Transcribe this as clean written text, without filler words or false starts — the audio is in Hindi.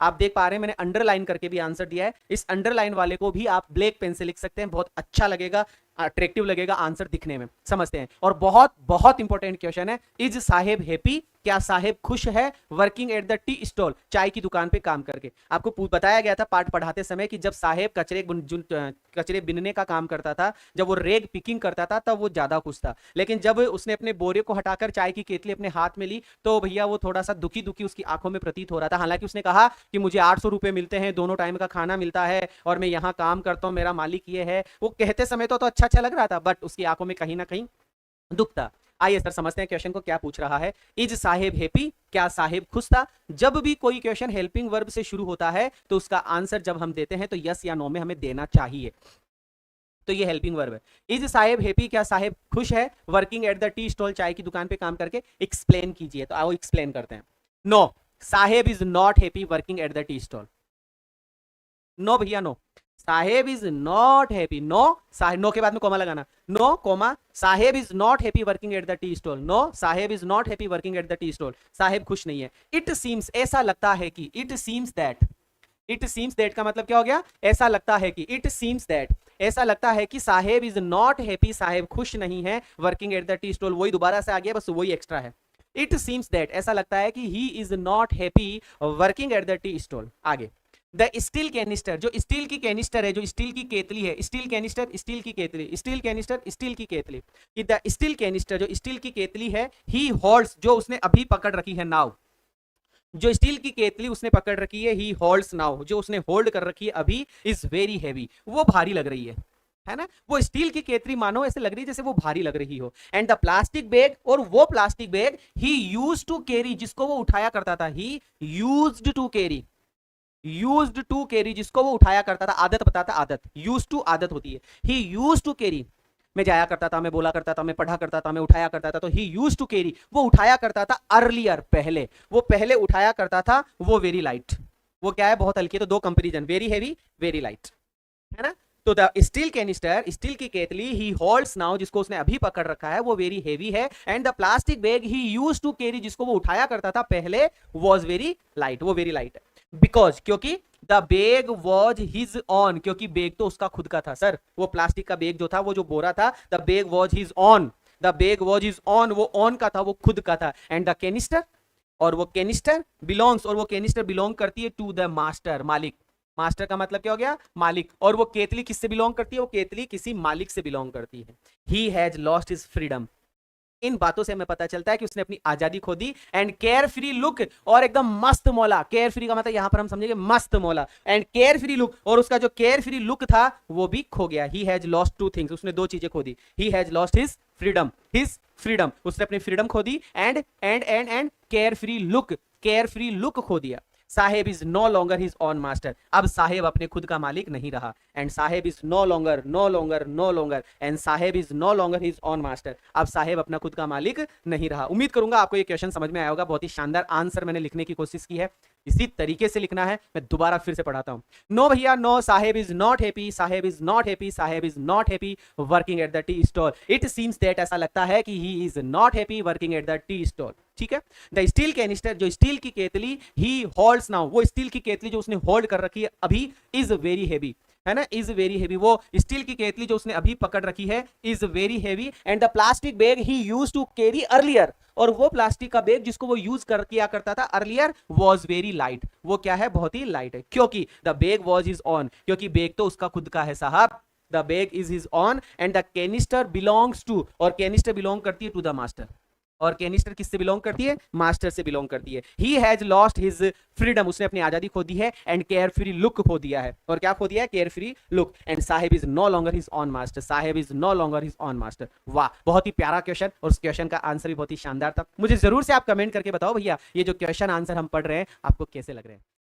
आप देख पा रहे हैं मैंने अंडरलाइन करके भी आंसर दिया है, इस अंडरलाइन वाले को भी आप ब्लैक पेन से लिख सकते हैं, बहुत अच्छा लगेगा, अट्रैक्टिव लगेगा आंसर दिखने में। समझते हैं। और बहुत बहुत इंपॉर्टेंट क्वेश्चन है, इज साहेब हैप्पी, क्या साहेब खुश है working at the tea stall, चाय की दुकान पे काम करके। आपको बताया गया था पाठ पढ़ाते समय कि जब साहेब कचरे बिनने का काम करता था, जब वो रेग पिकिंग करता था, तब वो ज्यादा खुश था। लेकिन जब उसने अपने बोरे को हटाकर चाय की केतली अपने हाथ में ली, तो भैया वो थोड़ा सा दुखी दुखी उसकी आंखों में प्रतीत हो रहा था। हालांकि उसने कहा कि मुझे 800 रुपए मिलते हैं, दोनों टाइम का खाना मिलता है और मैं यहाँ काम करता हूँ, मेरा मालिक ये है। वो कहते समय तो अच्छा अच्छा लग रहा था, बट उसकी आंखों में कहीं ना कहीं दुख था। आइए सर समझते हैं क्वेश्चन को क्या पूछ रहा है। इज साहेब हैप्पी, क्या साहेब खुश था। जब भी कोई क्वेश्चन हेल्पिंग वर्ब से शुरू होता है तो उसका आंसर जब हम देते हैं तो यस या नो में हमें देना चाहिए। तो ये हेल्पिंग वर्ब है। इज साहेब हैप्पी, क्या साहेब खुश है working at the tea stall, चाय की दुकान पे काम करके। एक्सप्लेन कीजिए, तो आओ एक्सप्लेन करते हैं। No, Saheb is not happy working at the tea stall. No भैया no, Saheb is not happy. No, Saheb, no के बाद में कॉमा लगाना, no comma, Saheb is not happy working at the tea stall. No, Saheb is not happy working at the tea stall, Saheb खुश नहीं है। इट सीम्स, ऐसा लगता है कि, it seems that, it seems that का मतलब क्या हो गया, ऐसा लगता है कि, इट सीम्स दैट, ऐसा लगता है कि साहेब इज नॉट हैप्पी, साहेब खुश नहीं है working at the tea stall. वही दोबारा से आ गया, बस वही एक्स्ट्रा है। इट सीम्स दैट, ऐसा लगता है कि he is not happy working at the tea stall. आगे, द स्टील कैनिस्टर, जो स्टील की कैनिस्टर है, जो स्टील की केतली है, स्टील कैनिस्टर स्टील की केतली, स्टील कैनिस्टर स्टील की केतली, द स्टील कैनिस्टर जो स्टील की केतली है, ही होल्ड्स, जो उसने अभी पकड़ रखी है नाव, जो स्टील की केतली उसने पकड़ रखी है, ही होल्ड्स नाउ, जो उसने होल्ड कर रखी है अभी, इज वेरी हैवी, वो भारी लग रही है ना। वो स्टील की केतली मानो ऐसे लग रही है जैसे वो भारी लग रही हो। एंड द प्लास्टिक बैग, और वो plastic bag, he used to carry, जिसको वो उठाया करता था, ही used to carry, used to carry, जिसको वो उठाया करता था, आदत बताता, आदत, यूज्ड टू आदत होती है, ही यूज्ड टू कैरी, मैं जाया करता था, मैं बोला करता था, मैं पढ़ा करता था, मैं उठाया करता था, तो ही यूज्ड टू कैरी, वो उठाया करता था, अर्लियर, पहले, वो पहले उठाया करता था, वो वेरी लाइट, वो क्या है, बहुत हल्की है, तो दो comparison, very heavy, very light, है ना। तो द स्टील कैनिस्टर, स्टील की केतली, ही होल्ड्स नाउ, जिसको उसने अभी पकड़ रखा है, वो वेरी हेवी है। And the plastic bag he used to carry, जिसको वो उठाया करता था पहले, वाज वेरी लाइट, वो वेरी लाइट है। बिकॉज, क्योंकि, the bag was his own, क्योंकि बैग तो उसका खुद का था सर, वो प्लास्टिक का बैग जो था, वो जो बोरा था, the bag was his on, the bag was his on, वो ऑन का था, वो खुद का था। एंड द कैनिस्टर, और वो कैनिस्टर बिलोंग्स, और वो कैनिस्टर बिलोंग करती है टू द मास्टर, मालिक, मास्टर का मतलब क्या हो गया, मालिक। और वो केतली किससे बिलोंग करती है, वो केतली किसी मालिक से बिलोंग करती है। He has lost his freedom, इन बातों से हमें पता चलता है कि उसने अपनी आजादी खो दी। एंड केयर फ्री लुक, और एकदम मस्त मौला, केयर फ्री का मतलब यहां पर हम समझेंगे मस्त मौला, एंड केयर फ्री लुक, और उसका जो केयर फ्री लुक था वो भी खो गया। He has lost two things, उसने दो चीजें खो दी, he has lost his freedom, his freedom, उसने अपनी फ्रीडम खो दी, and carefree look, carefree look खो दिया। Saheb is no longer his own master, अब साहेब अपने खुद का मालिक नहीं रहा। And Saheb is no longer, no longer, no longer, and Saheb is no longer his own master, अब साहेब अपना खुद का मालिक नहीं रहा। उम्मीद करूंगा आपको ये क्वेश्चन समझ में आया होगा। बहुत ही शानदार आंसर मैंने लिखने की कोशिश की है, इसी तरीके से लिखना है। मैं दोबारा फिर से पढ़ाता हूं। नो भैया no, Saheb is not happy, Saheb is not happy, Saheb is not happy working at the tea stall. It seems that, ऐसा लगता है कि he is not happy working at the tea stall. ठीक है। द स्टील कैनिस्टर, जो स्टील की केतली, ही होल्ड्स नाउ, वो स्टील की केतली जो उसने होल्ड कर रखी है अभी, इज वेरी हैवी, है ना, इज वेरी हैवी, वो स्टील की केतली जो उसने अभी पकड़ रखी है is very heavy. And the plastic bag he used to carry earlier, और वो प्लास्टिक का बैग जिसको वो यूज किया करता था अर्लियर, वाज वेरी लाइट, वो क्या है, बहुत ही लाइट है। क्योंकि the bag was his own, क्योंकि बैग तो उसका खुद का है Saheb, the bag is his own. And the canister belongs to, और कैनिस्टर बिलोंग करती है टू द मास्टर, और कैनिस्टर किससे बिलोंग करती है, मास्टर से बिलोंग करती है। He has lost his freedom, उसने अपनी आजादी खो दी है। एंड केयर फ्री लुक खो दिया है, और क्या खो दिया है, carefree look. And Saheb is no longer his own master, Saheb is no longer his own master. वाह, बहुत ही प्यारा क्वेश्चन, और उस क्वेश्चन का आंसर भी बहुत ही शानदार था। मुझे जरूर से आप कमेंट करके बताओ भैया ये जो क्वेश्चन आंसर हम पढ़ रहे हैं आपको कैसे लग रहे हैं।